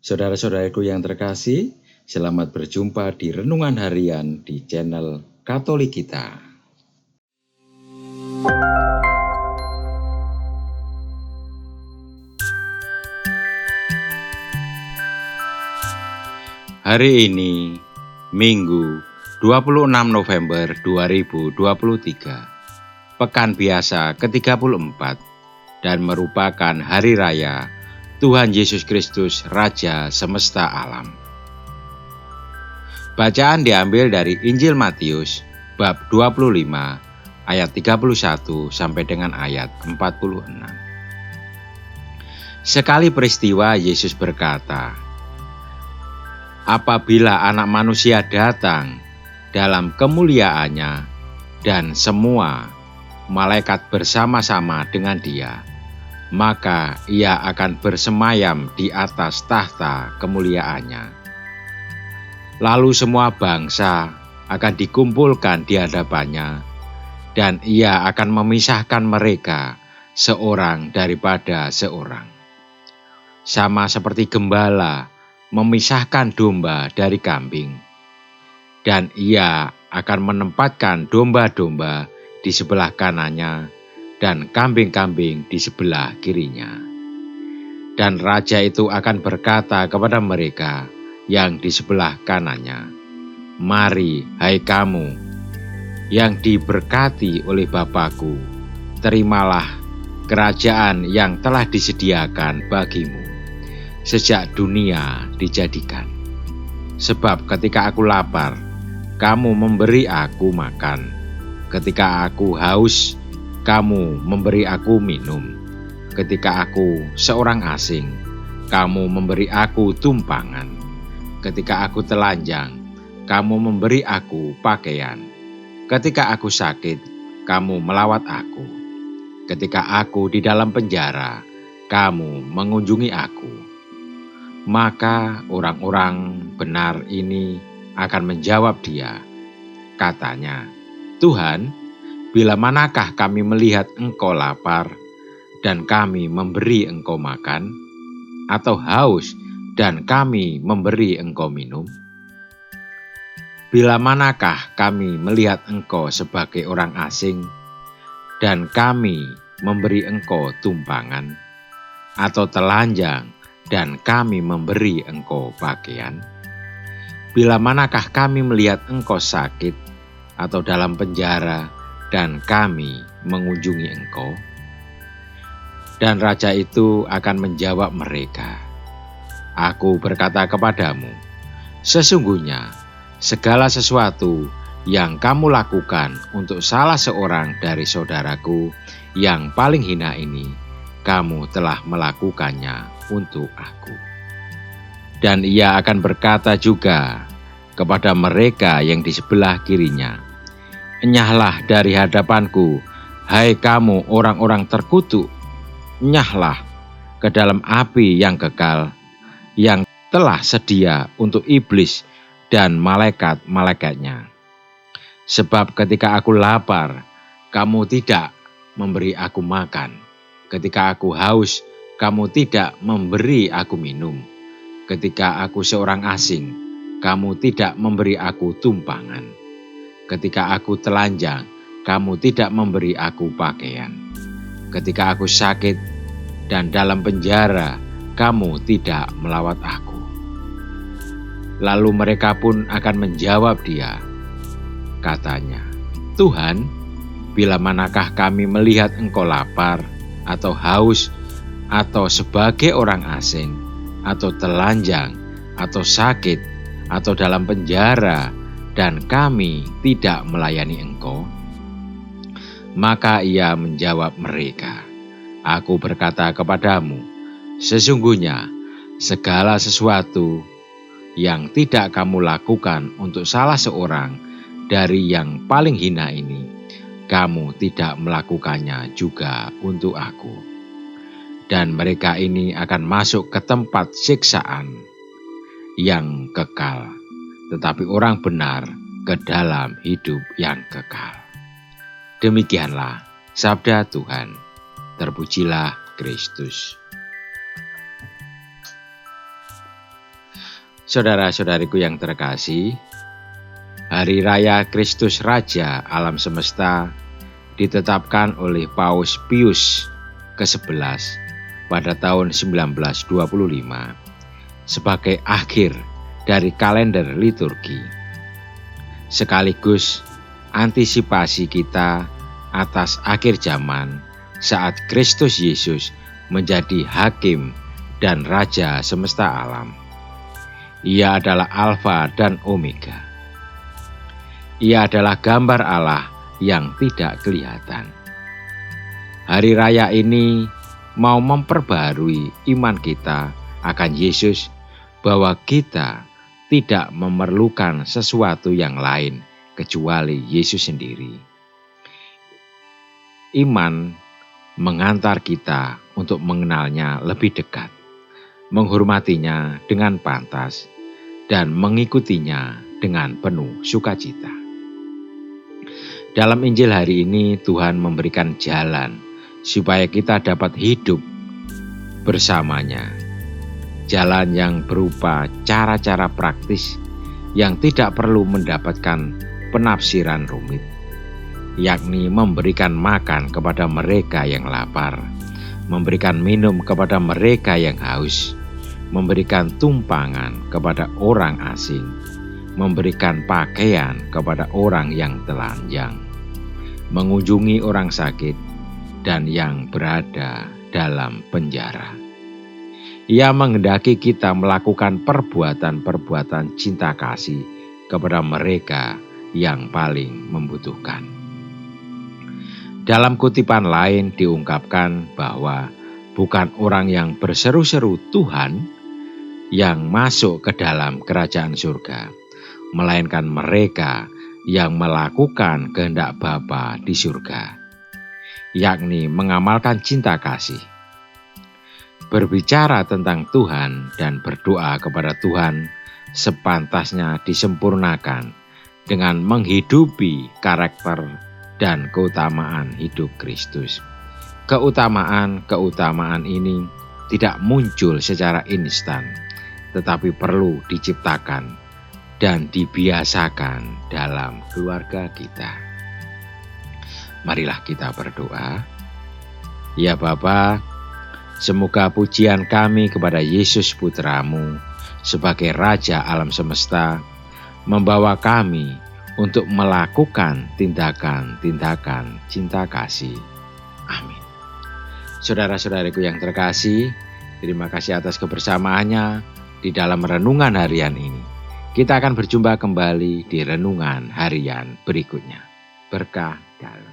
Saudara-saudaraku yang terkasih, selamat berjumpa di Renungan Harian di channel Katolik kita. Hari ini, Minggu 26 November 2023, Pekan Biasa ke-34, dan merupakan Hari Raya Tuhan Yesus Kristus Raja Semesta Alam. Bacaan diambil dari Injil Matius bab 25 ayat 31 sampai dengan ayat 46. Sekali peristiwa Yesus berkata, "Apabila Anak Manusia datang dalam kemuliaannya dan semua malaikat bersama-sama dengan Dia, maka Ia akan bersemayam di atas tahta kemuliaannya. Lalu semua bangsa akan dikumpulkan di hadapannya, dan Ia akan memisahkan mereka seorang daripada seorang. Sama seperti gembala memisahkan domba dari kambing. Dan Ia akan menempatkan domba-domba di sebelah kanannya, dan kambing-kambing di sebelah kirinya. Dan raja itu akan berkata kepada mereka yang di sebelah kanannya, 'Mari, hai kamu yang diberkati oleh Bapa-Ku, terimalah kerajaan yang telah disediakan bagimu sejak dunia dijadikan. Sebab ketika aku lapar, kamu memberi aku makan. Ketika aku haus, kamu memberi aku minum. Ketika aku seorang asing, kamu memberi aku tumpangan. Ketika aku telanjang, kamu memberi aku pakaian. Ketika aku sakit, kamu melawat aku. Ketika aku di dalam penjara, kamu mengunjungi aku.' Maka orang-orang benar ini akan menjawab Dia. Katanya, 'Tuhan, bila manakah kami melihat Engkau lapar dan kami memberi Engkau makan, atau haus dan kami memberi Engkau minum? Bila manakah kami melihat Engkau sebagai orang asing dan kami memberi Engkau tumpangan, atau telanjang dan kami memberi Engkau pakaian? Bila manakah kami melihat Engkau sakit atau dalam penjara dan kami mengunjungi Engkau?' Dan raja itu akan menjawab mereka, 'Aku berkata kepadamu, sesungguhnya segala sesuatu yang kamu lakukan untuk salah seorang dari saudaraku yang paling hina ini, kamu telah melakukannya untuk aku.' Dan Ia akan berkata juga kepada mereka yang di sebelah kirinya, 'Enyahlah dari hadapanku, hai kamu orang-orang terkutuk, enyahlah ke dalam api yang kekal, yang telah sedia untuk iblis dan malaikat-malaikatnya. Sebab ketika aku lapar, kamu tidak memberi aku makan. Ketika aku haus, kamu tidak memberi aku minum. Ketika aku seorang asing, kamu tidak memberi aku tumpangan. Ketika aku telanjang, kamu tidak memberi aku pakaian. Ketika aku sakit dan dalam penjara, kamu tidak melawat aku.' Lalu mereka pun akan menjawab Dia. Katanya, 'Tuhan, bila manakah kami melihat Engkau lapar atau haus, atau sebagai orang asing, atau telanjang, atau sakit, atau dalam penjara, dan kami tidak melayani Engkau?' Maka Ia menjawab mereka, 'Aku berkata kepadamu, sesungguhnya segala sesuatu yang tidak kamu lakukan untuk salah seorang dari yang paling hina ini, kamu tidak melakukannya juga untuk aku.' Dan mereka ini akan masuk ke tempat siksaan yang kekal, tetapi orang benar ke dalam hidup yang kekal." Demikianlah sabda Tuhan. Terpujilah Kristus. Saudara-saudariku yang terkasih, Hari Raya Kristus Raja Alam Semesta ditetapkan oleh Paus Pius ke-11 pada tahun 1925 sebagai akhir dari kalender liturgi, sekaligus antisipasi kita atas akhir zaman saat Kristus Yesus menjadi hakim dan raja semesta alam. Ia adalah Alfa dan Omega. Ia adalah gambar Allah yang tidak kelihatan. Hari raya ini mau memperbarui iman kita akan Yesus, bahwa kita tidak memerlukan sesuatu yang lain kecuali Yesus sendiri. Iman mengantar kita untuk mengenalnya lebih dekat, menghormatinya dengan pantas, dan mengikutinya dengan penuh sukacita. Dalam Injil hari ini, Tuhan memberikan jalan supaya kita dapat hidup bersamanya. Jalan yang berupa cara-cara praktis yang tidak perlu mendapatkan penafsiran rumit, yakni memberikan makan kepada mereka yang lapar, memberikan minum kepada mereka yang haus, memberikan tumpangan kepada orang asing, memberikan pakaian kepada orang yang telanjang, mengunjungi orang sakit dan yang berada dalam penjara. Ia menghendaki kita melakukan perbuatan-perbuatan cinta kasih kepada mereka yang paling membutuhkan. Dalam kutipan lain diungkapkan bahwa bukan orang yang berseru-seru Tuhan yang masuk ke dalam kerajaan surga, melainkan mereka yang melakukan kehendak Bapa di surga, yakni mengamalkan cinta kasih. Berbicara tentang Tuhan dan berdoa kepada Tuhan sepantasnya disempurnakan dengan menghidupi karakter dan keutamaan hidup Kristus. Keutamaan ini tidak muncul secara instan, tetapi perlu diciptakan dan dibiasakan dalam keluarga kita. Marilah kita berdoa. Ya Bapa, semoga pujian kami kepada Yesus Putra-Mu sebagai Raja Alam Semesta membawa kami untuk melakukan tindakan-tindakan cinta kasih. Amin. Saudara-saudariku yang terkasih, terima kasih atas kebersamaannya di dalam renungan harian ini. Kita akan berjumpa kembali di renungan harian berikutnya. Berkah dalam.